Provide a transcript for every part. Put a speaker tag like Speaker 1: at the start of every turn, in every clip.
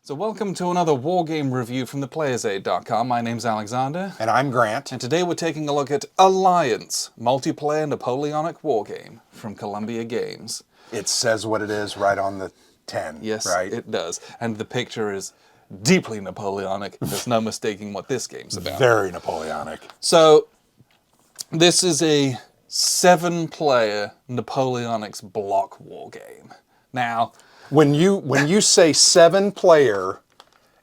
Speaker 1: So welcome to another Wargame review from theplayersaid.com. My name's Alexander.
Speaker 2: And I'm Grant.
Speaker 1: And today we're taking a look at Alliance, multiplayer Napoleonic Wargame from Columbia Games.
Speaker 2: It says what it is right on the 10,
Speaker 1: Yes,
Speaker 2: right?
Speaker 1: it does. And the picture is deeply Napoleonic. There's no mistaking what this game's about.
Speaker 2: Very Napoleonic.
Speaker 1: So, this is a 7-player Napoleonic's block wargame. Now,
Speaker 2: When you say 7-player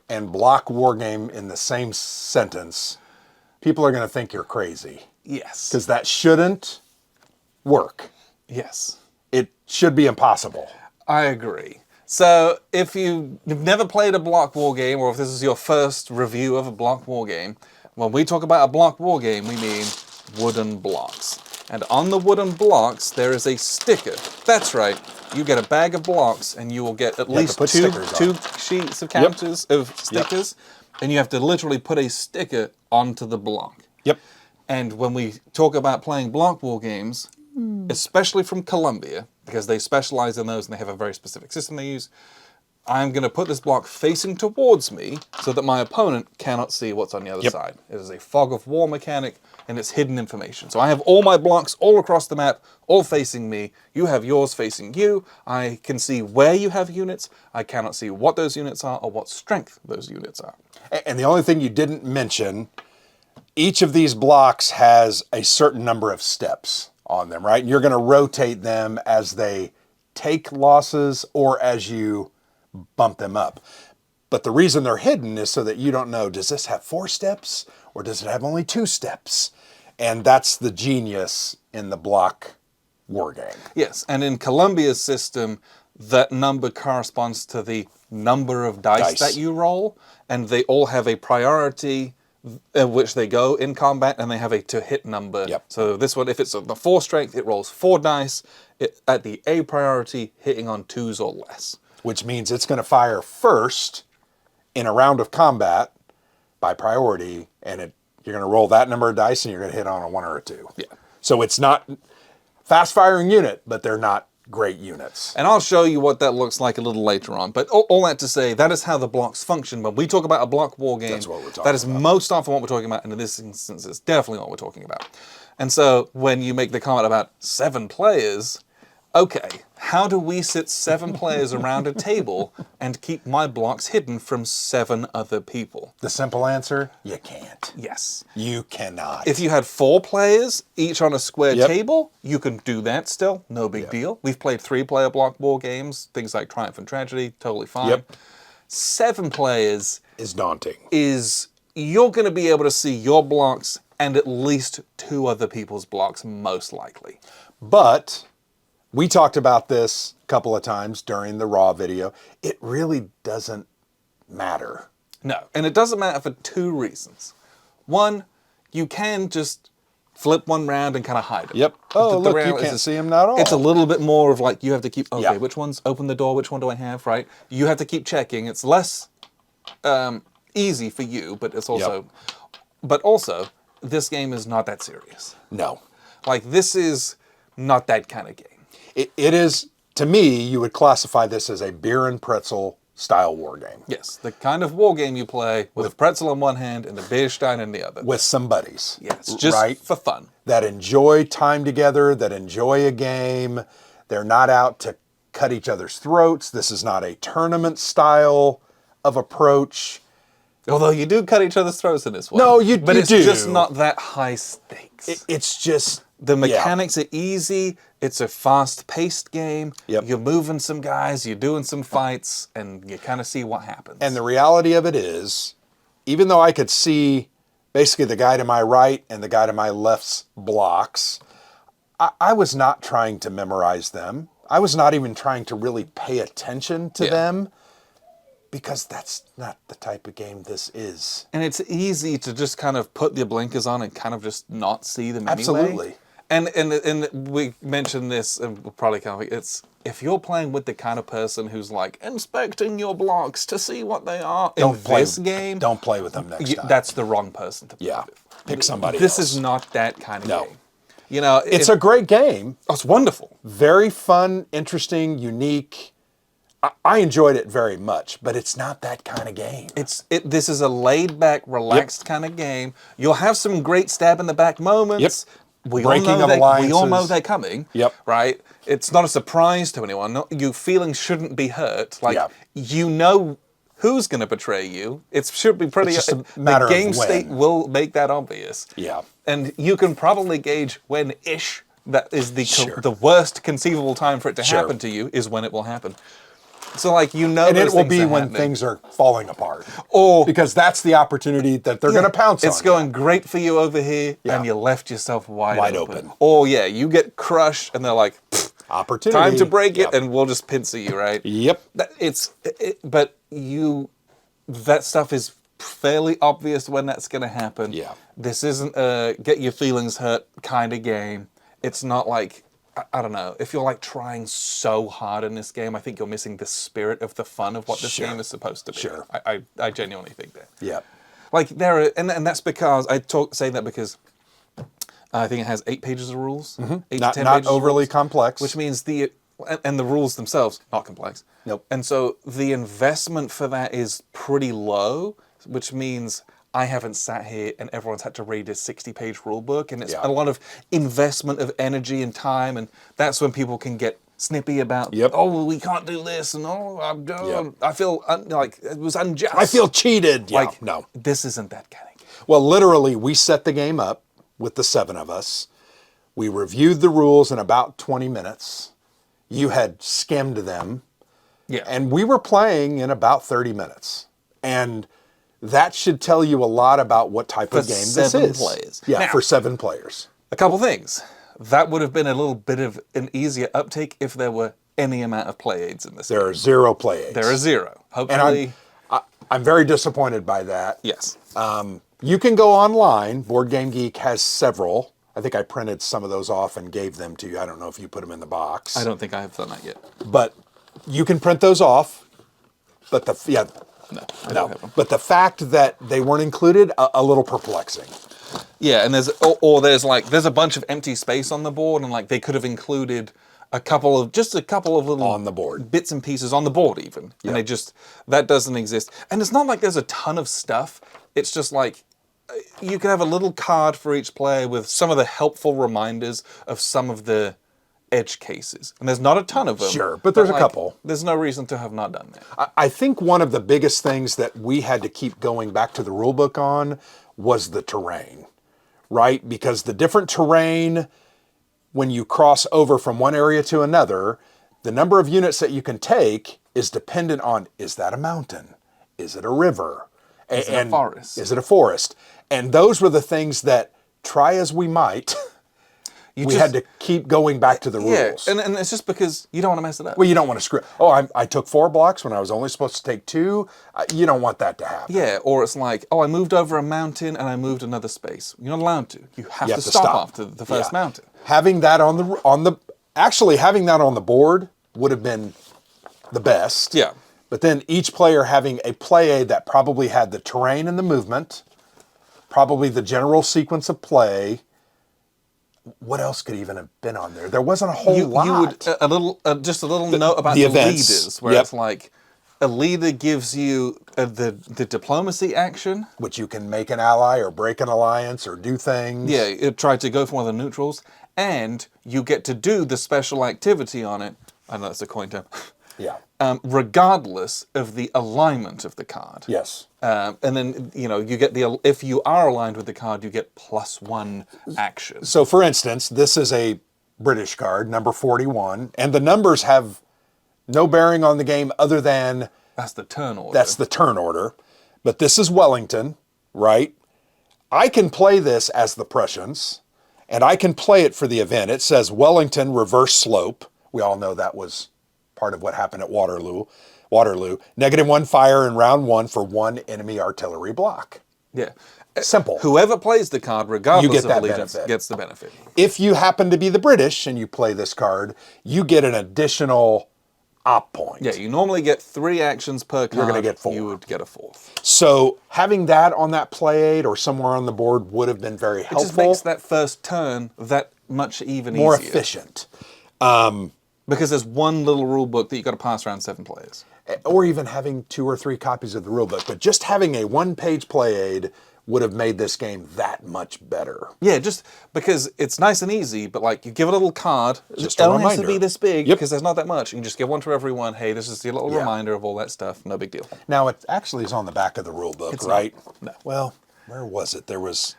Speaker 2: and block wargame in the same sentence, people are going to think you're crazy.
Speaker 1: yes.
Speaker 2: Because that shouldn't work.
Speaker 1: Yes.
Speaker 2: It should be impossible.
Speaker 1: I agree. So, if you've never played a block war game, or if this is your first review of a block war game, when we talk about a block war game, we mean wooden blocks. And on the wooden blocks, there is a sticker. That's right. You get a bag of blocks, and you will get at least
Speaker 2: put
Speaker 1: two
Speaker 2: stickers on.
Speaker 1: sheets of counters of stickers, and you have to literally put a sticker onto the block.
Speaker 2: Yep.
Speaker 1: And when we talk about playing block war games, especially from Columbia, because they specialize in those and they have a very specific system they use, I'm going to put this block facing towards me so that my opponent cannot see what's on the other side. It is a fog of war mechanic, and it's hidden information. So I have all my blocks all across the map, all facing me. You have yours facing you. I can see where you have units. I cannot see what those units are or what strength those units are.
Speaker 2: And the only thing you didn't mention, each of these blocks has a certain number of steps on them, right? And you're going to rotate them as they take losses or as you bump them up. But the reason they're hidden is so that you don't know, does this have 4 steps or does it have only 2 steps? And that's the genius in the block war game.
Speaker 1: Yes, and in Columbia's system, that number corresponds to the number of dice that you roll, and they all have a priority in which they go in combat, and they have a to-hit number.
Speaker 2: Yep.
Speaker 1: So this one, if it's the 4 strength, it rolls 4 dice at the A priority, hitting on 2s or less.
Speaker 2: Which means it's going to fire first in a round of combat by priority, and you're going to roll that number of dice, and you're going to hit on a 1 or a 2.
Speaker 1: Yeah.
Speaker 2: So it's not fast-firing unit, but they're not great units.
Speaker 1: And I'll show you what that looks like a little later on. But all that to say, that is how the blocks function. When we talk about a block war game,
Speaker 2: That's what we're talking
Speaker 1: that is
Speaker 2: about.
Speaker 1: most often what we're talking about, and in this instance, it's definitely what we're talking about. And so when you make the comment about 7 players, okay, how do we sit 7 players around a table and keep my blocks hidden from 7 other people?
Speaker 2: The simple answer, you can't.
Speaker 1: Yes.
Speaker 2: You cannot.
Speaker 1: If you had 4 players, each on a square
Speaker 2: Yep.
Speaker 1: table, you can do that still. No big deal. We've played 3-player block war games, things like Triumph and Tragedy, totally fine.
Speaker 2: Yep.
Speaker 1: 7 players
Speaker 2: is daunting.
Speaker 1: is, you're going to be able to see your blocks and at least 2 other people's blocks, most likely.
Speaker 2: But we talked about this a couple of times during the Raw video. It really doesn't matter.
Speaker 1: No, and it doesn't matter for 2 reasons. One, you can just flip one round and kind of hide it.
Speaker 2: Yep. Oh,
Speaker 1: The
Speaker 2: look, you
Speaker 1: reality
Speaker 2: can't
Speaker 1: is
Speaker 2: see them at all.
Speaker 1: It's a little bit more of like, you have to keep, okay,
Speaker 2: Yeah.
Speaker 1: which one's open the door, which one do I have, right? You have to keep checking. It's less easy for you, but it's also, this game is not that serious.
Speaker 2: No.
Speaker 1: Like, this is not that kind of game.
Speaker 2: It is, to me, you would classify this as a beer and pretzel style war game.
Speaker 1: Yes, the kind of war game you play with a pretzel in one hand and a beer stein in the other.
Speaker 2: With some buddies.
Speaker 1: Yes, just
Speaker 2: right?
Speaker 1: for fun.
Speaker 2: That enjoy time together, that enjoy a game. They're not out to cut each other's throats. This is not a tournament style of approach.
Speaker 1: Although you do cut each other's throats in this one.
Speaker 2: No, you
Speaker 1: But
Speaker 2: you
Speaker 1: it's
Speaker 2: do.
Speaker 1: just not that high stakes.
Speaker 2: It's just...
Speaker 1: The mechanics are easy. It's a fast-paced game.
Speaker 2: Yep.
Speaker 1: You're moving some guys, you're doing some fights, and you kind of see what happens.
Speaker 2: And the reality of it is, even though I could see basically the guy to my right and the guy to my left's blocks, I was not trying to memorize them. I was not even trying to really pay attention to them, because that's not the type of game this is.
Speaker 1: And it's easy to just kind of put the blinkers on and kind of just not see them anyway.
Speaker 2: Absolutely.
Speaker 1: And we mentioned this, and we'll probably kind of, it's, if you're playing with the kind of person who's like inspecting your blocks to see what they are in this game,
Speaker 2: Don't play with them next time.
Speaker 1: that's the wrong person to play with.
Speaker 2: Pick somebody
Speaker 1: This
Speaker 2: else.
Speaker 1: is not that kind of
Speaker 2: No.
Speaker 1: game. You know,
Speaker 2: It's a great game.
Speaker 1: it's wonderful.
Speaker 2: Very fun, interesting, unique. I enjoyed it very much, but it's not that kind of game.
Speaker 1: This is a laid back, relaxed kind of game. You'll have some great stab in the back moments. We
Speaker 2: Breaking
Speaker 1: all know
Speaker 2: of
Speaker 1: we all know
Speaker 2: alliances.
Speaker 1: they're coming.
Speaker 2: Yep.
Speaker 1: Right? It's not a surprise to anyone. Your feelings shouldn't be hurt. Like,
Speaker 2: Yeah.
Speaker 1: you know who's going to betray you. It should be pretty...
Speaker 2: It's just a matter
Speaker 1: the game
Speaker 2: of when.
Speaker 1: state will make that obvious.
Speaker 2: Yeah.
Speaker 1: And you can probably gauge when-ish that is
Speaker 2: Sure.
Speaker 1: the worst conceivable time for it to
Speaker 2: Sure.
Speaker 1: happen to you is when it will happen. So, like, you know,
Speaker 2: And
Speaker 1: those
Speaker 2: it will
Speaker 1: things
Speaker 2: be
Speaker 1: are
Speaker 2: when
Speaker 1: happening.
Speaker 2: things are falling apart.
Speaker 1: Or
Speaker 2: Because that's the opportunity that they're going to pounce on.
Speaker 1: It's going great for you over here,
Speaker 2: Yeah.
Speaker 1: and you left yourself wide
Speaker 2: Wide
Speaker 1: open.
Speaker 2: open.
Speaker 1: Or yeah, you get crushed, and they're like, "Pfft,
Speaker 2: Opportunity.
Speaker 1: time to break
Speaker 2: Yep.
Speaker 1: it, and we'll just pincer you, right?
Speaker 2: Yep.
Speaker 1: But that stuff is fairly obvious when that's going to happen.
Speaker 2: Yeah.
Speaker 1: This isn't a get your feelings hurt kind of game. It's not like, I don't know, if you're like trying so hard in this game, I think you're missing the spirit of the fun of what this
Speaker 2: Sure.
Speaker 1: game is supposed to be.
Speaker 2: Sure.
Speaker 1: I genuinely think that.
Speaker 2: Yep.
Speaker 1: Like there are, and that's because say that because I think it has 8 pages of rules, 8
Speaker 2: Not,
Speaker 1: to 10
Speaker 2: not
Speaker 1: pages of
Speaker 2: overly
Speaker 1: rules,
Speaker 2: complex.
Speaker 1: which means and the rules themselves not complex.
Speaker 2: Nope.
Speaker 1: And so the investment for that is pretty low, which means I haven't sat here and everyone's had to read a 60-page rule book, and it's
Speaker 2: Yeah.
Speaker 1: a lot of investment of energy and time, and that's when people can get snippy about,
Speaker 2: Yep.
Speaker 1: oh, well, we can't do this, and I feel like it was unjust.
Speaker 2: I feel cheated. Yeah.
Speaker 1: like
Speaker 2: No.
Speaker 1: this isn't that kind of game.
Speaker 2: Well, literally, we set the game up with the 7 of us. We reviewed the rules in about 20 minutes. You had skimmed them.
Speaker 1: Yeah.
Speaker 2: And we were playing in about 30 minutes. And that should tell you a lot about what type of game this
Speaker 1: 7
Speaker 2: is.
Speaker 1: players.
Speaker 2: Yeah,
Speaker 1: Now-
Speaker 2: for 7 players.
Speaker 1: A couple things. That would have been a little bit of an easier uptake if there were any amount of play aids in this
Speaker 2: There
Speaker 1: game.
Speaker 2: are 0 play aids.
Speaker 1: There are 0.
Speaker 2: And
Speaker 1: Hopefully,
Speaker 2: I'm very disappointed by that.
Speaker 1: yes.
Speaker 2: You can go online. Board Game Geek has several. I think I printed some of those off and gave them to you. I don't know if you put them in the box.
Speaker 1: I don't think I have done that yet.
Speaker 2: But you can print those off. But
Speaker 1: No, I don't have them.
Speaker 2: But the fact that they weren't included, a little perplexing.
Speaker 1: Yeah, and there's a bunch of empty space on the board, and like they could have included a couple of little
Speaker 2: On the board.
Speaker 1: bits and pieces on the board even, and that doesn't exist. And it's not like there's a ton of stuff. It's just like you can have a little card for each player with some of the helpful reminders of some of the edge cases, and there's not a ton of them.
Speaker 2: Sure, but there's a
Speaker 1: like,
Speaker 2: couple.
Speaker 1: There's no reason to have not done that.
Speaker 2: I think one of the biggest things that we had to keep going back to the rule book on was the terrain, right? Because the different terrain, when you cross over from one area to another, the number of units that you can take is dependent on, is that a mountain? Is it a river?
Speaker 1: Is it a forest?
Speaker 2: Is it a forest? And those were the things that, try as we might, we had to keep going back to the rules.
Speaker 1: and it's just because you don't want to mess it up.
Speaker 2: Well, you don't want to screw. Oh, I took 4 blocks when I was only supposed to take 2. You don't want that to happen.
Speaker 1: Yeah, or it's like, oh, I moved over a mountain and I moved another space. You're not allowed to. You have to stop after the first
Speaker 2: Yeah.
Speaker 1: mountain.
Speaker 2: Having that on the having that on the board would have been the best.
Speaker 1: Yeah.
Speaker 2: But then each player having a play aid that probably had the terrain and the movement, probably the general sequence of play. What else could even have been on there? There wasn't a whole lot.
Speaker 1: You would just a little note about
Speaker 2: the
Speaker 1: the
Speaker 2: events.
Speaker 1: leaders, where
Speaker 2: Yep.
Speaker 1: it's like a leader gives you the diplomacy action.
Speaker 2: Which you can make an ally or break an alliance or do things.
Speaker 1: Yeah, it tried to go for one of the neutrals, and you get to do the special activity on it. I know that's a coin term.
Speaker 2: Yeah.
Speaker 1: Regardless of the alignment of the card.
Speaker 2: Yes.
Speaker 1: And then, you get if you are aligned with the card, you get +1 action.
Speaker 2: So, for instance, this is a British card, number 41, and the numbers have no bearing on the game other than
Speaker 1: That's the turn order.
Speaker 2: that's the turn order. But this is Wellington, right? I can play this as the Prussians, and I can play it for the event. It says Wellington reverse slope. We all know that was part of what happened at Waterloo. -1 fire in round 1 for 1 enemy artillery block.
Speaker 1: Yeah.
Speaker 2: Simple.
Speaker 1: Whoever plays the card, regardless
Speaker 2: get
Speaker 1: of
Speaker 2: that
Speaker 1: allegiance,
Speaker 2: benefit.
Speaker 1: gets the benefit.
Speaker 2: If you happen to be the British and you play this card, you get an additional op point.
Speaker 1: Yeah, you normally get 3 actions per card.
Speaker 2: You're gonna get 4.
Speaker 1: You would get a 4th.
Speaker 2: So having that on that play aid or somewhere on the board would have been very
Speaker 1: It
Speaker 2: helpful.
Speaker 1: just makes that first turn that much even
Speaker 2: more
Speaker 1: easier.
Speaker 2: efficient.
Speaker 1: Because there's one little rule book that you got to pass around 7 players.
Speaker 2: Or even having 2 or 3 copies of the rule book. But just having a one-page play aid would have made this game that much better.
Speaker 1: Yeah, just because it's nice and easy, but like you give it a little card.
Speaker 2: Just
Speaker 1: it
Speaker 2: a
Speaker 1: only has to
Speaker 2: reminder.
Speaker 1: be this big
Speaker 2: Yep.
Speaker 1: because there's not that much. You can just give one to everyone. Hey, this is your little
Speaker 2: Yeah.
Speaker 1: reminder of all that stuff. No big deal.
Speaker 2: Now, it actually is on the back of the rule book,
Speaker 1: It's
Speaker 2: right?
Speaker 1: not. No.
Speaker 2: Well, where was it? There was...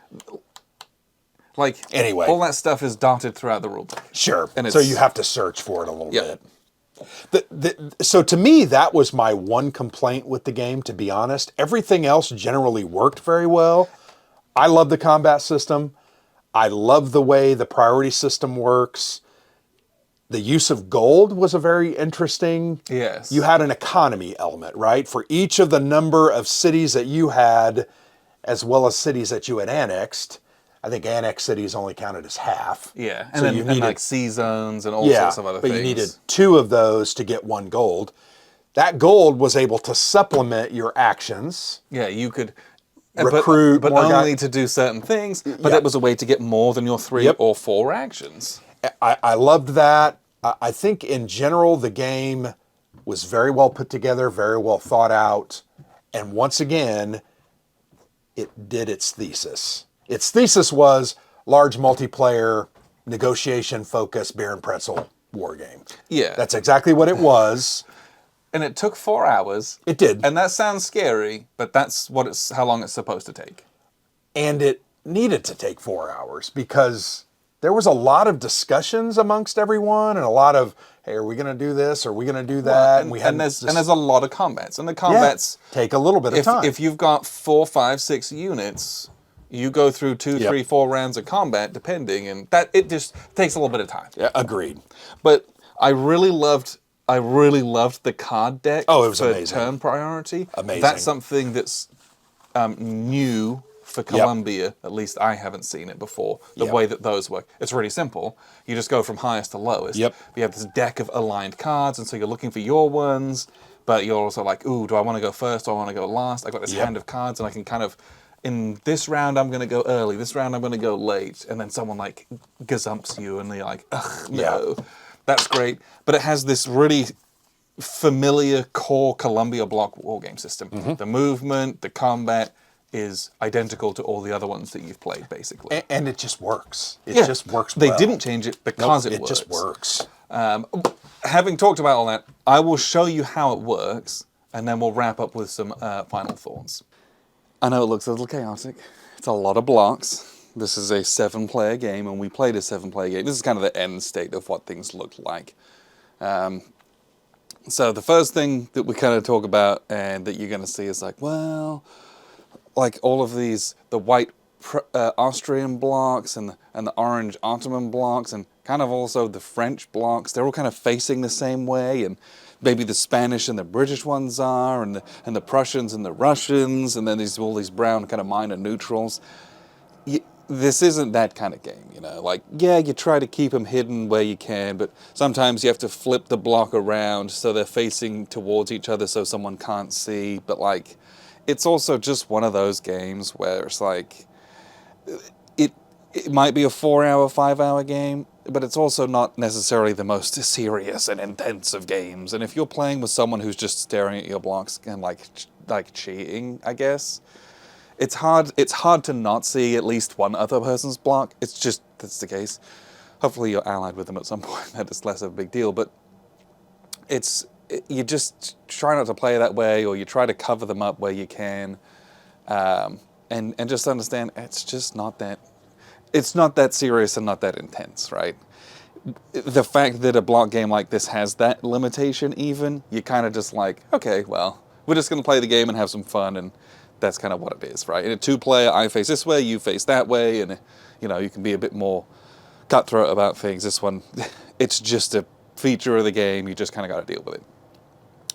Speaker 1: Like,
Speaker 2: Anyway.
Speaker 1: all that stuff is dotted throughout the rulebook.
Speaker 2: Sure.
Speaker 1: And
Speaker 2: So
Speaker 1: it's-
Speaker 2: you have to search for it a little
Speaker 1: Yeah.
Speaker 2: bit. So to me, that was my one complaint with the game, to be honest. Everything else generally worked very well. I love the combat system. I love the way the priority system works. The use of gold was a very interesting.
Speaker 1: Yes.
Speaker 2: You had an economy element, right? For each of the number of cities that you had, as well as cities that you had annexed. I think annexed cities only counted as half.
Speaker 1: Yeah, and
Speaker 2: So
Speaker 1: then
Speaker 2: you
Speaker 1: and
Speaker 2: needed,
Speaker 1: like sea zones and all
Speaker 2: yeah,
Speaker 1: sorts of other
Speaker 2: but
Speaker 1: things.
Speaker 2: you needed 2 of those to get 1 gold. That gold was able to supplement your actions.
Speaker 1: Yeah, you could
Speaker 2: Recruit
Speaker 1: but
Speaker 2: more
Speaker 1: only
Speaker 2: guys.
Speaker 1: to do certain things. But
Speaker 2: Yeah.
Speaker 1: it was a way to get more than your 3
Speaker 2: Yep.
Speaker 1: or 4 actions.
Speaker 2: I loved that. I think in general the game was very well put together, very well thought out, and once again, it did its thesis. Its thesis was large multiplayer, negotiation-focused beer and pretzel war game.
Speaker 1: Yeah.
Speaker 2: That's exactly what it was.
Speaker 1: And it took 4 hours.
Speaker 2: It did.
Speaker 1: And that sounds scary, but that's what it's how long it's supposed to take.
Speaker 2: And it needed to take 4 hours because there was a lot of discussions amongst everyone and a lot of, hey, are we going to do this? Are we going to do that?
Speaker 1: and,
Speaker 2: we
Speaker 1: and there's a lot of combats. And the combats,
Speaker 2: take a little bit of time.
Speaker 1: if you've got 4, 5, 6 units, you go through 2,
Speaker 2: Yep.
Speaker 1: 3, 4 rounds of combat, depending, and that it just takes a little bit of time.
Speaker 2: Yeah, agreed.
Speaker 1: But I really loved the card deck.
Speaker 2: Oh, it was
Speaker 1: for
Speaker 2: amazing.
Speaker 1: turn priority.
Speaker 2: Amazing.
Speaker 1: That's something that's new for Columbia. At least I haven't seen it before. The
Speaker 2: Yep.
Speaker 1: way that those work, it's really simple. You just go from highest to lowest.
Speaker 2: Yep.
Speaker 1: You have this deck of aligned cards, and so you're looking for your ones. But you're also like, ooh, do I want to go first? Do I want to go last? I got this
Speaker 2: Yep.
Speaker 1: hand of cards, and I can kind of. In this round, I'm going to go early. This round, I'm going to go late. And then someone like gazumps you, and you're like, ugh, no.
Speaker 2: Yeah.
Speaker 1: That's great. But it has this really familiar core Columbia block war game system.
Speaker 2: Mm-hmm.
Speaker 1: The movement, the combat is identical to all the other ones that you've played, basically.
Speaker 2: And it just works. It
Speaker 1: Yeah.
Speaker 2: just works
Speaker 1: They
Speaker 2: well.
Speaker 1: didn't change it because
Speaker 2: Nope,
Speaker 1: it works.
Speaker 2: just works.
Speaker 1: Having talked about all that, I will show you how it works, and then we'll wrap up with some final thoughts. I know it looks a little chaotic. It's a lot of blocks. This is a 7-player game, and we played a 7-player game. This is kind of the end state of what things looked like. So the first thing that we kind of talk about and that you're going to see is like, well, like all of these, the white Austrian blocks and the orange Ottoman blocks and kind of also the French blocks, they're all kind of facing the same way, and maybe the Spanish and the British ones are, and the Prussians and the Russians, and then all these brown kind of minor neutrals. This isn't that kind of game, you know. Like, yeah, you try to keep them hidden where you can, but sometimes you have to flip the block around so they're facing towards each other so someone can't see. But like, it's also just one of those games where it's like, it might be a 4-hour, 5-hour game, but it's also not necessarily the most serious and intense of games. And if you're playing with someone who's just staring at your blocks and like cheating, I guess, it's hard to not see at least one other person's block. It's just, that's the case. Hopefully you're allied with them at some point. That is less of a big deal. But you just try not to play that way, or you try to cover them up where you can. And just understand it's just not that, it's not that serious and not that intense, right? The fact that a block game like this has that limitation even, you kind of just like, okay, well, we're just going to play the game and have some fun, and that's kind of what it is, right? In a 2-player, I face this way, you face that way, and you know, you can be a bit more cutthroat about things. This one, it's just a feature of the game, you just kind of got to deal with it.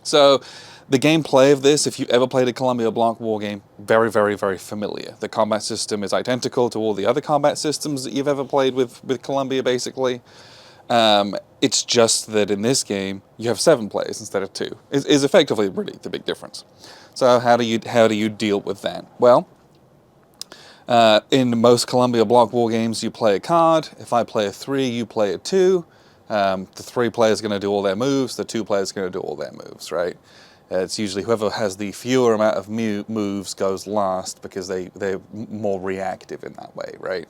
Speaker 1: So, the gameplay of this, if you've ever played a Columbia block war game, very, very, very familiar. The combat system is identical to all the other combat systems that you've ever played with Columbia, basically. It's just that in this game, you have 7 players instead of 2. Is effectively really the big difference. So how do you deal with that? Well, in most Columbia block war games, you play a card. If I play a 3, you play a 2. The 3 players are going to do all their moves. The 2 players are going to do all their moves, right? It's usually whoever has the fewer amount of moves goes last because they're more reactive in that way, right?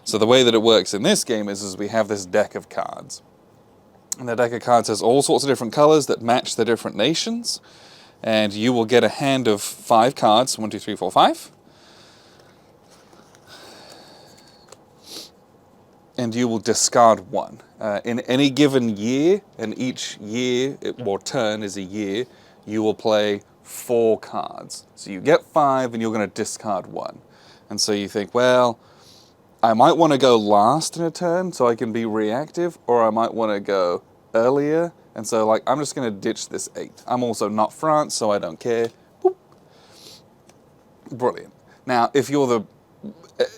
Speaker 1: So the way that it works in this game is we have this deck of cards. And the deck of cards has all sorts of different colors that match the different nations. And you will get a hand of 5 cards, 1, 2, 3, 4, 5. And you will discard 1. In any given year, and each year or turn is a year, you will play 4 cards. So you get 5 and you're going to discard 1. And so you think, well, I might want to go last in a turn so I can be reactive, or I might want to go earlier. And so like, I'm just going to ditch this 8. I'm also not France, so I don't care. Boop. Brilliant. Now, if you're the...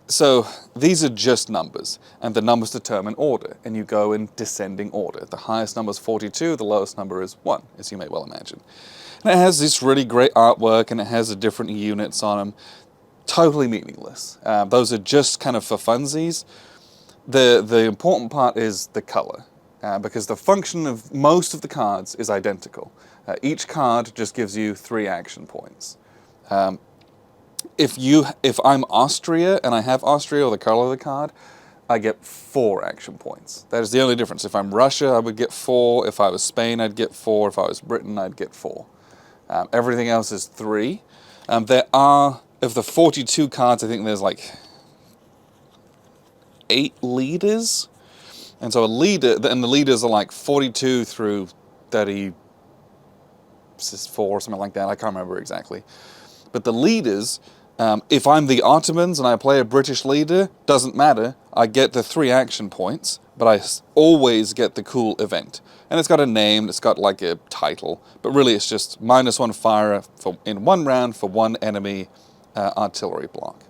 Speaker 1: So these are just numbers, and the numbers determine order, and you go in descending order. The highest number is 42, the lowest number is 1, as you may well imagine. And it has this really great artwork, and it has the different units on them. Totally meaningless. Those are just kind of for funsies. The important part is the color, because the function of most of the cards is identical. Each card just gives you 3 action points. If I'm Austria and I have Austria or the color of the card, I get 4 action points. That is the only difference. If I'm Russia, I would get 4. If I was Spain, I'd get 4. If I was Britain, I'd get 4. Everything else is 3. There are, of the 42 cards, I think there's like 8 leaders. And so a leader, and the leaders are like 42 through 34 or something like that. I can't remember exactly. But the leaders, if I'm the Ottomans and I play a British leader, doesn't matter. I get the 3 action points, but I always get the cool event. And it's got a name, it's got like a title, but really it's just -1 fire in 1 round for 1 enemy artillery block.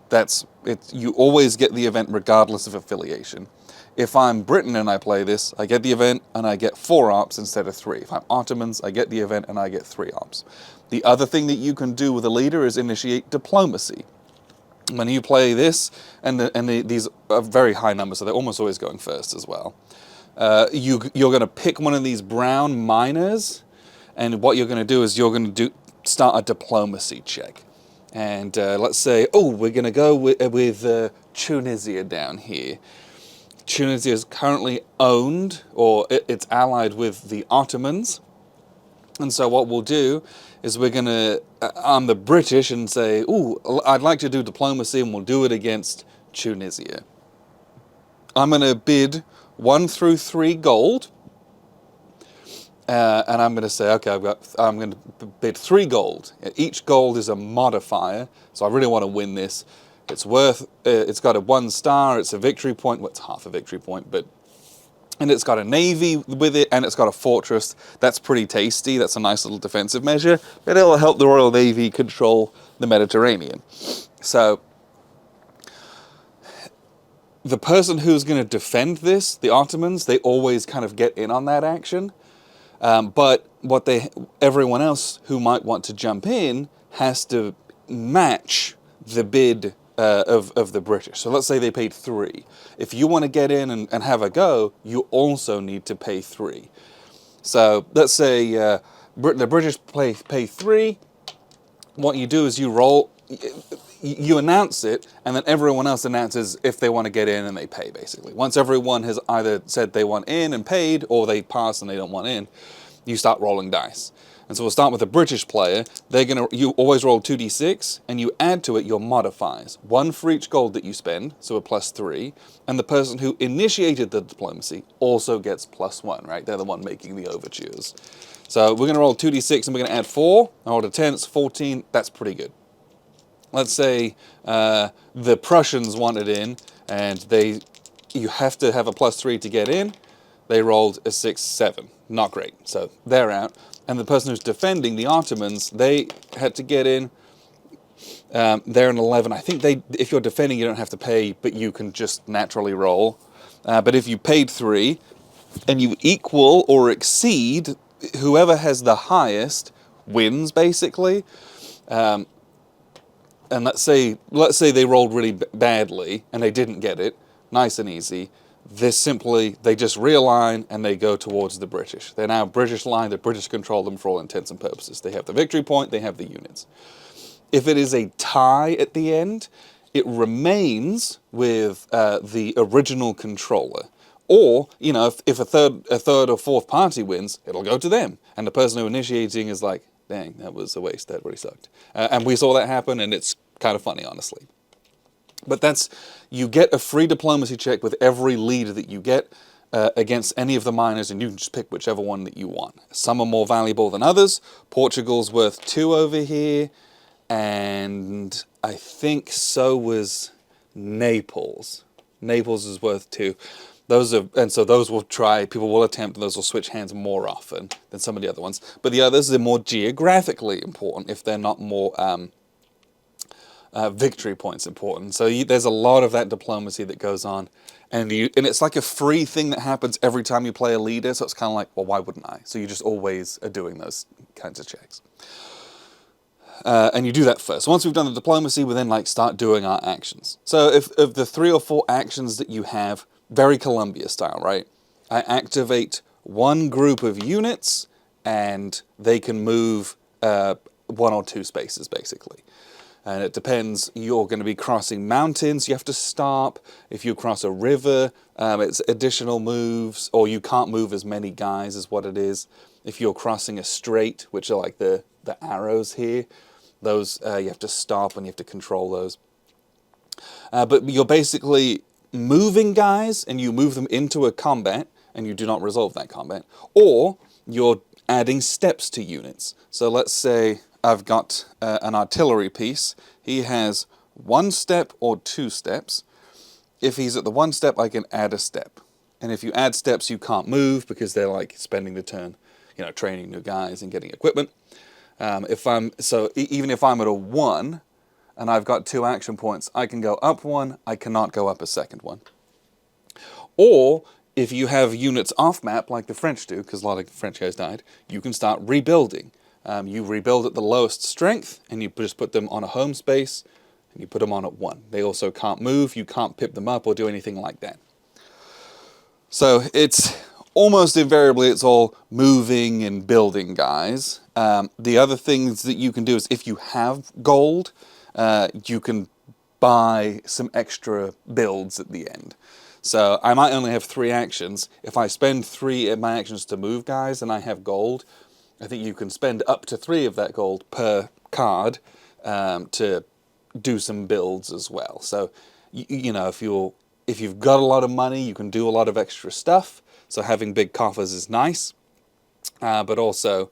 Speaker 1: That's it. You always get the event regardless of affiliation. If I'm Britain and I play this, I get the event and I get 4 ops instead of 3. If I'm Ottomans, I get the event and I get 3 ops. The other thing that you can do with a leader is initiate diplomacy. When you play this, these are very high numbers, so they're almost always going first as well. You're going to pick one of these brown miners, and what you're going to do is you're going to start a diplomacy check. And let's say, we're going to go with Tunisia down here. Tunisia is currently owned, or it's allied with the Ottomans. And so what we'll do is we're going to arm the British and say, I'd like to do diplomacy, and we'll do it against Tunisia. I'm going to bid 1 through 3 gold. And I'm going to say, okay, I'm going to bid 3 gold. Each gold is a modifier, so I really want to win this. It's got a 1 star, it's a victory point, well, it's half a victory point, and it's got a navy with it, and it's got a fortress. That's pretty tasty, that's a nice little defensive measure, but it'll help the Royal Navy control the Mediterranean. So, the person who's going to defend this, the Ottomans, they always kind of get in on that action. But everyone else who might want to jump in has to match the bid of the British. So let's say they paid 3. If you want to get in and have a go, you also need to pay 3. So let's say the British pay 3. What you do is you roll, you announce it, and then everyone else announces if they want to get in, and they pay, basically. Once everyone has either said they want in and paid, or they pass and they don't want in, you start rolling dice. And so we'll start with the British player. You always roll 2d6, and you add to it your modifiers. 1 for each gold that you spend, so a +3. And the person who initiated the diplomacy also gets +1, right? They're the one making the overtures. So we're going to roll 2d6, and we're going to add 4. I rolled a 10, it's 14. That's pretty good. Let's say the Prussians wanted in, and you have to have a +3 to get in. They rolled a 6, 7. Not great. So they're out. And the person who's defending, the Ottomans, they had to get in. They're an 11. I think if you're defending, you don't have to pay, but you can just naturally roll. But if you paid 3, and you equal or exceed, whoever has the highest wins, basically. And let's say they rolled really badly, and they didn't get it. Nice and easy. This simply, they just realign and they go towards the British. They're now British line, the British control them for all intents and purposes. They have the victory point, they have the units. If it is a tie at the end, it remains with the original controller. Or, you know, if a third or fourth party wins, it'll go to them. And the person who initiating is like, dang, that was a waste, that really sucked. And we saw that happen, and it's kind of funny, honestly. But that's, you get a free diplomacy check with every lead that you get against any of the minors, and you can just pick whichever one that you want. Some are more valuable than others. Portugal's worth 2 over here, and I think so was Naples. Naples is worth 2. And so those will people will attempt, and those will switch hands more often than some of the other ones. But the others are more geographically important if they're not more victory points important. So there's a lot of that diplomacy that goes on. And it's like a free thing that happens every time you play a leader, so it's kind of like, well, why wouldn't I? So you just always are doing those kinds of checks. And you do that first. Once we've done the diplomacy, we then start doing our actions. So if the 3 or 4 actions that you have, very Columbia style, right? I activate one group of units, and they can move 1 or 2 spaces, basically. And it depends, you're going to be crossing mountains, you have to stop. If you cross a river, it's additional moves, or you can't move as many guys is what it is. If you're crossing a strait, which are like the arrows here, those you have to stop and you have to control those. But you're basically moving guys, and you move them into a combat, and you do not resolve that combat. Or you're adding steps to units. So let's say I've got an artillery piece. He has 1 step or 2 steps. If he's at the 1 step, I can add a step. And if you add steps, you can't move because they're spending the turn, training new guys and getting equipment. Even if I'm at a 1 and I've got 2 action points, I can go up 1. I cannot go up a second one. Or if you have units off map like the French do, because a lot of French guys died, you can start rebuilding. You rebuild at the lowest strength, and you just put them on a home space, and you put them on at 1. They also can't move, you can't pip them up or do anything like that. So it's almost invariably, it's all moving and building guys. The other things that you can do is if you have gold, you can buy some extra builds at the end. So I might only have 3 actions. If I spend 3 of my actions to move guys and I have gold, I think you can spend up to 3 of that gold per card to do some builds as well. So, if you've got a lot of money, you can do a lot of extra stuff. So having big coffers is nice. But also,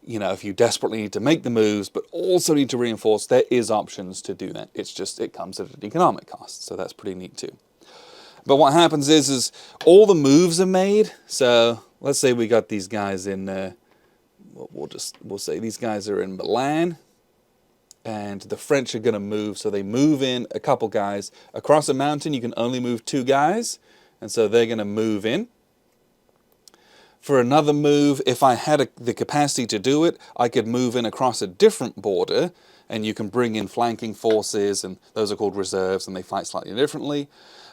Speaker 1: if you desperately need to make the moves, but also need to reinforce, there is options to do that. It's just, it comes at an economic cost. So that's pretty neat too. But what happens is all the moves are made. So let's say we got these guys in... We'll say these guys are in Milan, and the French are going to move, so they move in a couple guys. Across a mountain, you can only move 2 guys, and so they're going to move in. For another move, if I had the capacity to do it, I could move in across a different border, and you can bring in flanking forces, and those are called reserves, and they fight slightly differently.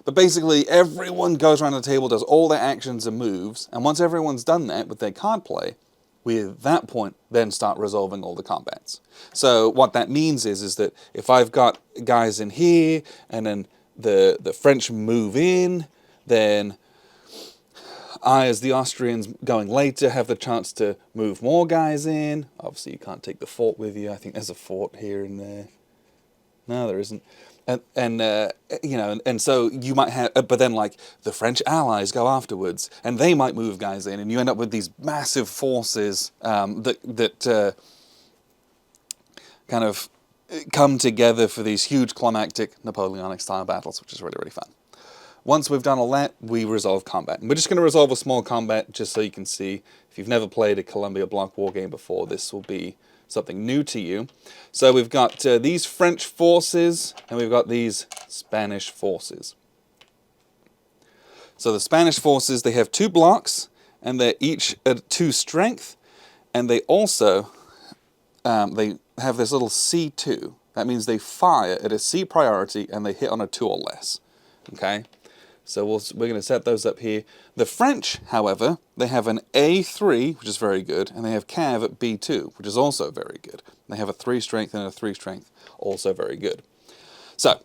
Speaker 1: But basically, everyone goes around the table, does all their actions and moves, and once everyone's done that with their card play, we at that point then start resolving all the combats. So what that means is that if I've got guys in here, and then the French move in, then I, as the Austrians going later, have the chance to move more guys in. Obviously, you can't take the fort with you. I think there's a fort here and there. No, there isn't. And so you might have, but then the French allies go afterwards, and they might move guys in, and you end up with these massive forces that kind of come together for these huge climactic Napoleonic-style battles, which is really, really fun. Once we've done all that, we resolve combat. And we're just going to resolve a small combat just so you can see. If you've never played a Columbia block war game before, this will be something new to you. So we've got these French forces, and we've got these Spanish forces. So the Spanish forces, they have 2 blocks, and they're each at 2 strength, and they also they have this little C2. That means they fire at a C priority, and they hit on a 2 or less. Okay? So we're going to set those up here. The French, however, they have an A3, which is very good, and they have Cav at B2, which is also very good. They have a 3 strength and a 3 strength, also very good. So,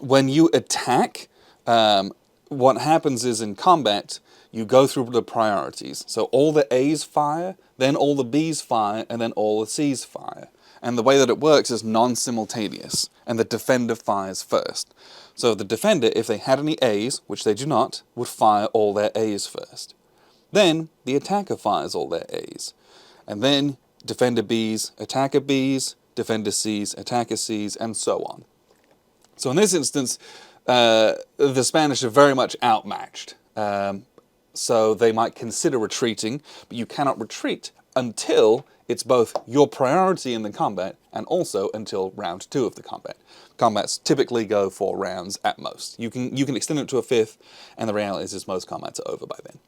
Speaker 1: when you attack, what happens is in combat, you go through the priorities. So all the A's fire, then all the B's fire, and then all the C's fire. And the way that it works is non-simultaneous, and the defender fires first. So the defender, if they had any A's, which they do not, would fire all their A's first. Then the attacker fires all their A's. And then defender B's, attacker B's, defender C's, attacker C's, and so on. So in this instance, the Spanish are very much outmatched. So they might consider retreating, but you cannot retreat until it's both your priority in the combat and also until round 2 of the combat. Combats typically go 4 rounds at most. You can extend it to a 5th, and the reality is most combats are over by then.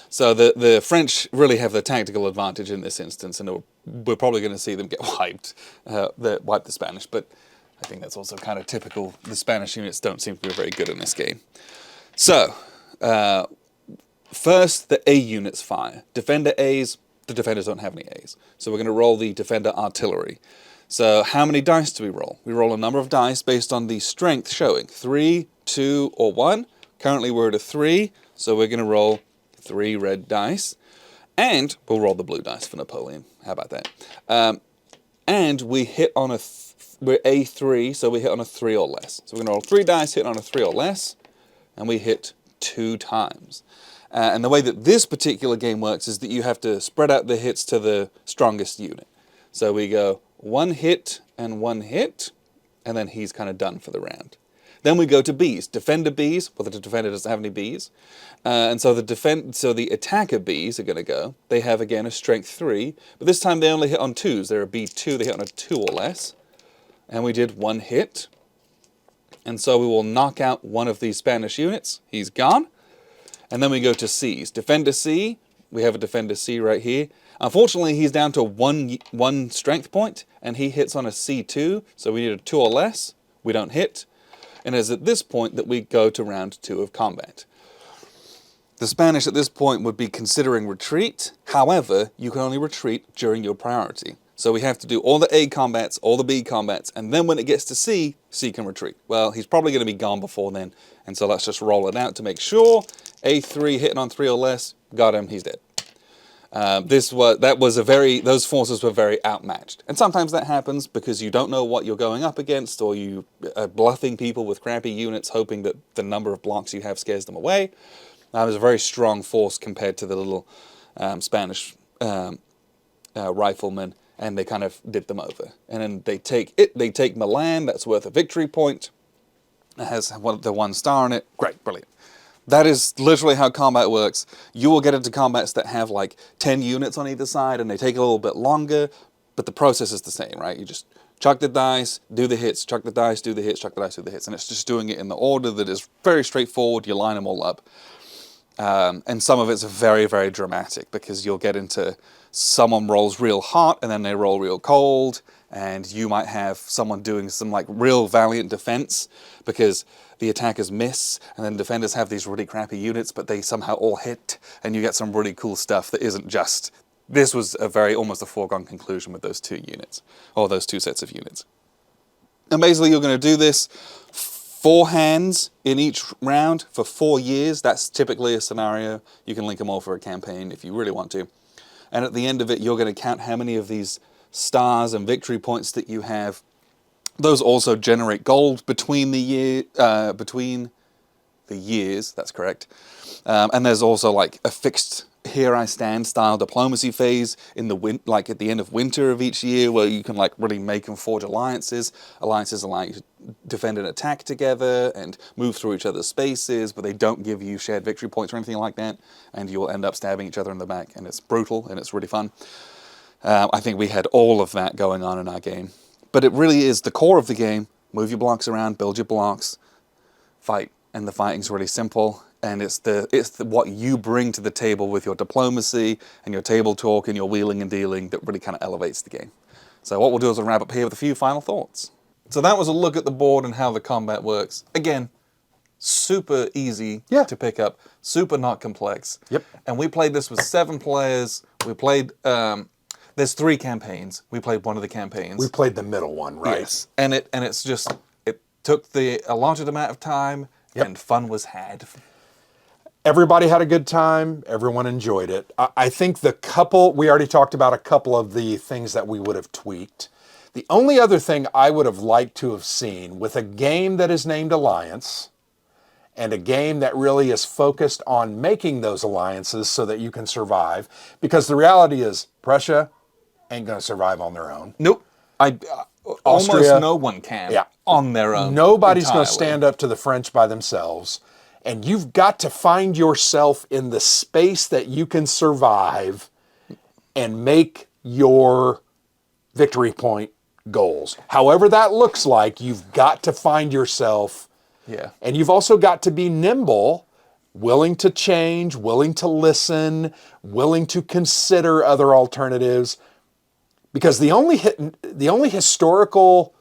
Speaker 1: So the French really have the tactical advantage in this instance, and we're probably going to see them get wiped, wipe the Spanish, but I think that's also kind of typical. The Spanish units don't seem to be very good in this game. So, first the A units fire. Defender A's, the defenders don't have any A's. So we're going to roll the defender artillery. So how many dice do we roll? We roll a number of dice based on the strength showing. 3, 2, or 1. Currently we're at a 3, so we're going to roll 3 red dice. And we'll roll the blue dice for Napoleon. How about that? And we hit on we're A3, so we hit on a 3 or less. So we're going to roll 3 dice, hit on a 3 or less, and we hit 2 times. And the way that this particular game works is that you have to spread out the hits to the strongest unit. So we go 1 hit and 1 hit, and then he's kind of done for the round. Then we go to B's. Defender B's, well, the defender doesn't have any B's. And so the attacker B's are going to go. They have, again, a strength 3, but this time they only hit on 2s. They're a B2, they hit on a 2 or less. And we did 1 hit. And so we will knock out one of these Spanish units. He's gone. And then we go to C's. Defender C, we have a Defender C right here. Unfortunately, he's down to one strength point, and he hits on a C2, so we need a 2 or less. We don't hit. And it's at this point that we go to round 2 of combat. The Spanish at this point would be considering retreat. However, you can only retreat during your priority. So we have to do all the A combats, all the B combats, and then when it gets to C, C can retreat. Well, he's probably going to be gone before then, and so let's just roll it out to make sure. A3 hitting on 3 or less, got him, he's dead. Those forces were very outmatched. And sometimes that happens because you don't know what you're going up against, or you are bluffing people with crappy units, hoping that the number of blocks you have scares them away. It was a very strong force compared to the little Spanish riflemen, and they kind of did them over. And then they take Milan, that's worth a victory point. It has the 1 star in it. Great, brilliant. That is literally how combat works. You will get into combats that have like 10 units on either side, and they take a little bit longer, but the process is the same, right? You just chuck the dice, do the hits, chuck the dice, do the hits, chuck the dice, do the hits. And it's just doing it in the order that is very straightforward. You line them all up. And some of it's very, very dramatic, because you'll get into someone rolls real hot and then they roll real cold, and you might have someone doing some like real valiant defense because the attackers miss, and then defenders have these really crappy units, but they somehow all hit, and you get some really cool stuff that isn't just... This was almost a foregone conclusion with those 2 units, or those 2 sets of units. And basically you're going to do this 4 hands in each round for 4 years. That's typically a scenario. You can link them all for a campaign if you really want to. And at the end of it, you're going to count how many of these stars and victory points that you have. Those also generate gold between the years, that's correct. And there's also like a fixed here I stand style diplomacy phase in the like at the end of winter of each year, where you can like really make and forge alliances. Alliances allow you to defend and attack together and move through each other's spaces, but they don't give you shared victory points or anything like that, and you'll end up stabbing each other in the back, and it's brutal and it's really fun. I think we had all of that going on in our game. But it really is the core of the game. Move your blocks around, build your blocks, fight. And the fighting's really simple. And it's what you bring to the table with your diplomacy and your table talk and your wheeling and dealing that really kind of elevates the game. So what we'll do is we'll wrap up here with a few final thoughts. So that was a look at the board and how the combat works. Again, super easy
Speaker 2: Yeah.
Speaker 1: to pick up, super not complex.
Speaker 2: Yep.
Speaker 1: And we played this with 7 players. We played. There's 3 campaigns. We played one of the campaigns.
Speaker 2: We played the middle one, right?
Speaker 1: Yes. And it's just it took the allotted amount of time,
Speaker 2: Yep.
Speaker 1: and fun was had.
Speaker 2: Everybody had a good time. Everyone enjoyed it. I think we already talked about a couple of the things that we would have tweaked. The only other thing I would have liked to have seen with a game that is named Alliance and a game that really is focused on making those alliances so that you can survive, because the reality is Prussia ain't going to survive on their own.
Speaker 1: Nope. Almost
Speaker 2: Austria,
Speaker 1: no one can
Speaker 2: yeah.
Speaker 1: on their own.
Speaker 2: Nobody's going
Speaker 1: entirely.
Speaker 2: to stand up to the French by themselves. And you've got to find yourself in the space that you can survive and make your victory point goals. However that looks like, you've got to find yourself.
Speaker 1: Yeah.
Speaker 2: And you've also got to be nimble, willing to change, willing to listen, willing to consider other alternatives. Because the only historical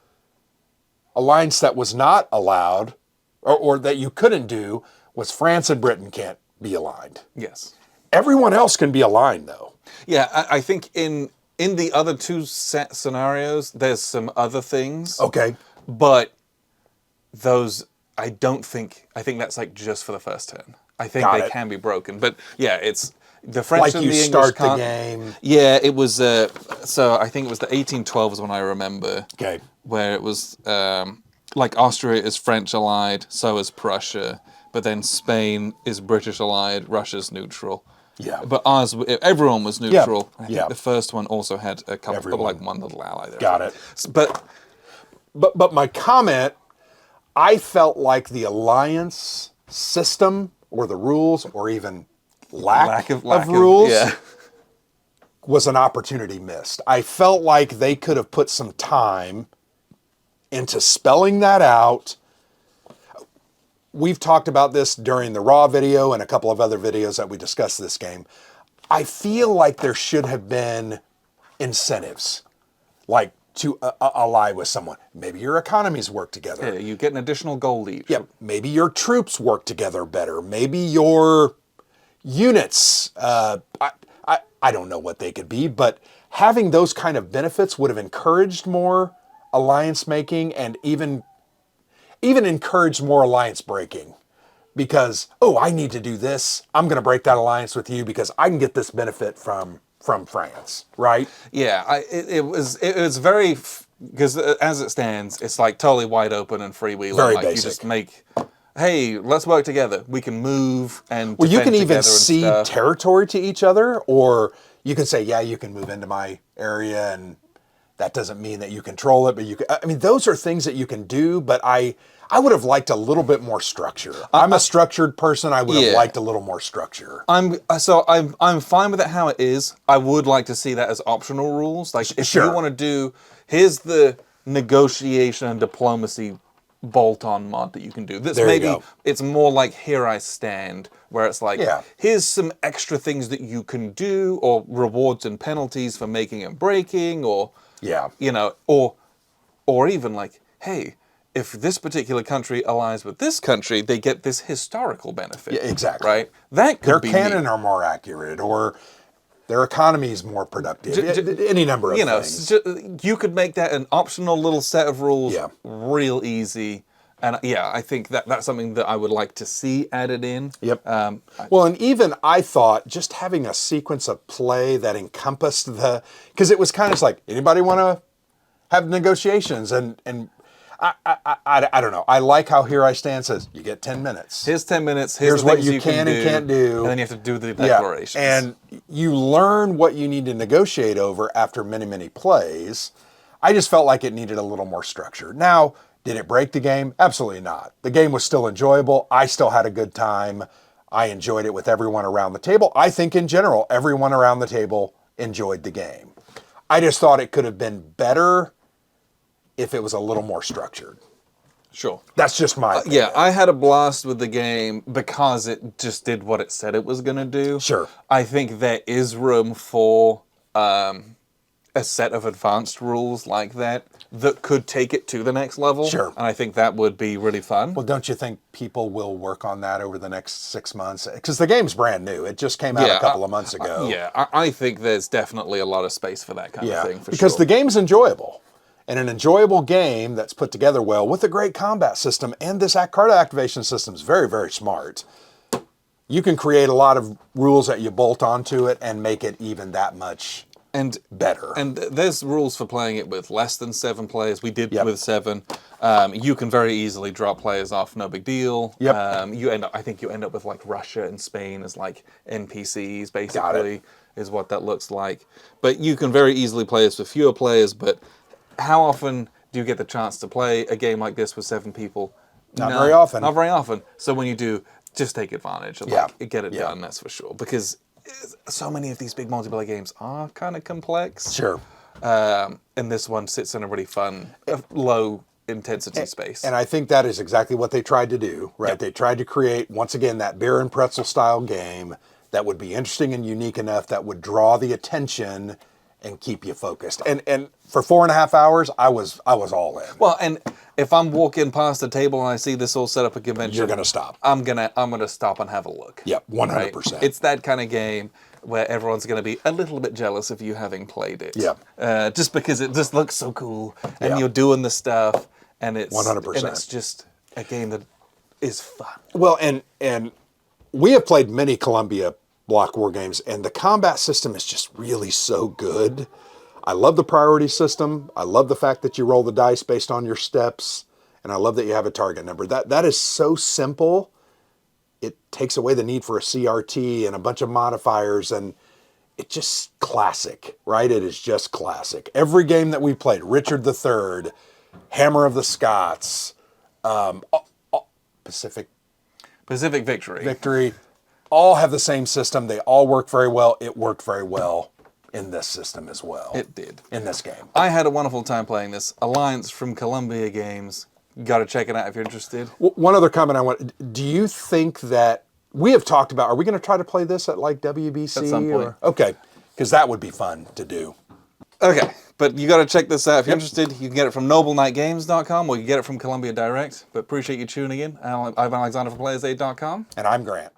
Speaker 2: alliance that was not allowed, or that you couldn't do, was France and Britain can't be aligned.
Speaker 1: Yes.
Speaker 2: Everyone else can be aligned, though.
Speaker 1: Yeah, I think in the other 2 set scenarios, there's some other things.
Speaker 2: Okay.
Speaker 1: But those, I think that's like just for the first turn. I think
Speaker 2: Got
Speaker 1: they
Speaker 2: it.
Speaker 1: can be broken. But yeah, it's the French
Speaker 2: Like
Speaker 1: and
Speaker 2: you
Speaker 1: the English
Speaker 2: start the
Speaker 1: can't.
Speaker 2: game.
Speaker 1: Yeah, it was, so I think it was the 1812 is when I remember.
Speaker 2: Okay.
Speaker 1: Where it was, like Austria is French allied, so is Prussia. But then Spain is British allied, Russia's neutral.
Speaker 2: Yeah.
Speaker 1: But everyone was neutral. I think
Speaker 2: yeah.
Speaker 1: the first one also had a couple,
Speaker 2: Everyone.
Speaker 1: like one little ally there.
Speaker 2: Got it.
Speaker 1: But
Speaker 2: But my comment, I felt like the alliance system or the rules or even lack of rules
Speaker 1: yeah.
Speaker 2: was an opportunity missed. I felt like they could have put some time into spelling that out. We've talked about this during the Raw video and a couple of other videos that we discussed this game. I feel like there should have been incentives, like to ally with someone. Maybe your economies work together.
Speaker 1: Yeah, you get an additional gold each.
Speaker 2: Yeah, maybe your troops work together better. Maybe your units, I don't know what they could be, but having those kind of benefits would have encouraged more alliance making and even encouraged more alliance breaking. Because, I need to do this. I'm going to break that alliance with you because I can get this benefit from France, right?
Speaker 1: Yeah, it was very, because as it stands, it's like totally wide open and freewheeling.
Speaker 2: Very
Speaker 1: like
Speaker 2: basic.
Speaker 1: You just make, hey, let's work together. We can move and
Speaker 2: Well, you
Speaker 1: defend
Speaker 2: can even
Speaker 1: together and
Speaker 2: cede
Speaker 1: stuff.
Speaker 2: territory to each other, or you can say, yeah, you can move into my area, and that doesn't mean that you control it, but you can, I mean, those are things that you can do, but I would have liked a little bit more structure. I'm a structured person. I would have
Speaker 1: Yeah.
Speaker 2: liked a little more structure.
Speaker 1: I'm fine with it how it is. I would like to see that as optional rules. Like if
Speaker 2: Sure.
Speaker 1: you want to do, here's the negotiation and diplomacy bolt-on mod that you can do. This
Speaker 2: There you
Speaker 1: maybe
Speaker 2: go.
Speaker 1: it's more like Here I Stand, where it's like,
Speaker 2: Yeah.
Speaker 1: here's some extra things that you can do, or rewards and penalties for making and breaking, or
Speaker 2: Yeah.
Speaker 1: you know, or even like, hey, if this particular country allies with this country, they get this historical benefit.
Speaker 2: Yeah, exactly.
Speaker 1: Right? That could
Speaker 2: Their
Speaker 1: be
Speaker 2: canon
Speaker 1: neat.
Speaker 2: are more accurate, or their economy is more productive. Any number of
Speaker 1: You know,
Speaker 2: things.
Speaker 1: you could make that an optional little set of rules,
Speaker 2: Yeah.
Speaker 1: real easy. And yeah, I think that's something that I would like to see added in.
Speaker 2: Yep. Well, and even I thought just having a sequence of play that encompassed because it was kind of like, anybody want to have negotiations? And I don't know. I like how Here I Stand says, you get 10 minutes.
Speaker 1: Here's 10 minutes. Here's the
Speaker 2: what
Speaker 1: things
Speaker 2: you can and can't do.
Speaker 1: And then you have to do the
Speaker 2: Yeah,
Speaker 1: declarations.
Speaker 2: and you learn what you need to negotiate over after many, many plays. I just felt like it needed a little more structure. Now, did it break the game? Absolutely not. The game was still enjoyable. I still had a good time. I enjoyed it with everyone around the table. I think in general, everyone around the table enjoyed the game. I just thought it could have been better if it was a little more structured.
Speaker 1: Sure.
Speaker 2: That's just my opinion.
Speaker 1: Yeah, I had a blast with the game because it just did what it said it was going to do.
Speaker 2: Sure.
Speaker 1: I think there is room for a set of advanced rules like that. that could take it to the next level.
Speaker 2: Sure.
Speaker 1: And I think that would be really fun.
Speaker 2: Well, don't you think people will work on that over the next 6 months? Because the game's brand new. It just came out a couple of months ago.
Speaker 1: I think there's definitely a lot of space for that kind of thing, for
Speaker 2: because
Speaker 1: sure.
Speaker 2: the game's enjoyable. And an enjoyable game that's put together well with a great combat system, and this card activation system is very, very smart. You can create a lot of rules that you bolt onto it and make it even that much better.
Speaker 1: And there's rules for playing it with less than 7 players. We did
Speaker 2: Yep.
Speaker 1: with 7. You can very easily drop players off, no big deal.
Speaker 2: Yep.
Speaker 1: I think you end up with like Russia and Spain as like NPCs, basically, is what that looks like. But you can very easily play this with fewer players. But how often do you get the chance to play a game like this with 7 people?
Speaker 2: Not very often.
Speaker 1: Not very often. So when you do, just take advantage and get it done, that's for sure. Because so many of these big multiplayer games are kind of complex.
Speaker 2: Sure.
Speaker 1: And this one sits in a really fun, low intensity space.
Speaker 2: And I think that is exactly what they tried to do, right?
Speaker 1: Yep.
Speaker 2: They tried to create, once again, that beer and pretzel style game that would be interesting and unique enough that would draw the attention and keep you focused. And for 4.5 hours, I was all in.
Speaker 1: Well, and if I'm walking past a table and I see this all set up a convention,
Speaker 2: You're gonna stop.
Speaker 1: I'm gonna stop and have a look.
Speaker 2: Yep, 100%.
Speaker 1: Right? It's that kind of game where everyone's going to be a little bit jealous of you having played it.
Speaker 2: Yep.
Speaker 1: Just because it just looks so cool and
Speaker 2: Yep.
Speaker 1: you're doing the stuff and it's
Speaker 2: 100%.
Speaker 1: and it's just a game that is fun.
Speaker 2: Well, and we have played many Columbia block war games, and the combat system is just really so good. I love the priority system. I love the fact that you roll the dice based on your steps, and I love that you have a target number. That is so simple. It takes away the need for a CRT and a bunch of modifiers, and it's just classic, right? It is just classic. Every game that we played, Richard III, Hammer of the Scots, Pacific
Speaker 1: Victory.
Speaker 2: all have the same system. They all work very well. It worked very well in this system as well.
Speaker 1: It did.
Speaker 2: In this game.
Speaker 1: I had a wonderful time playing this. Alliance from Columbia Games. Got to check it out if you're interested.
Speaker 2: One other comment I want, do you think that, we have talked about, are we going to try to play this at like WBC?
Speaker 1: At some point.
Speaker 2: Okay, because that would be fun to do.
Speaker 1: Okay, but you got to check this out. If you're interested, you can get it from NobleKnightGames.com or you can get it from Columbia Direct. But appreciate you tuning in. I'm Alexander from PlayerSaid.com.
Speaker 2: And I'm Grant.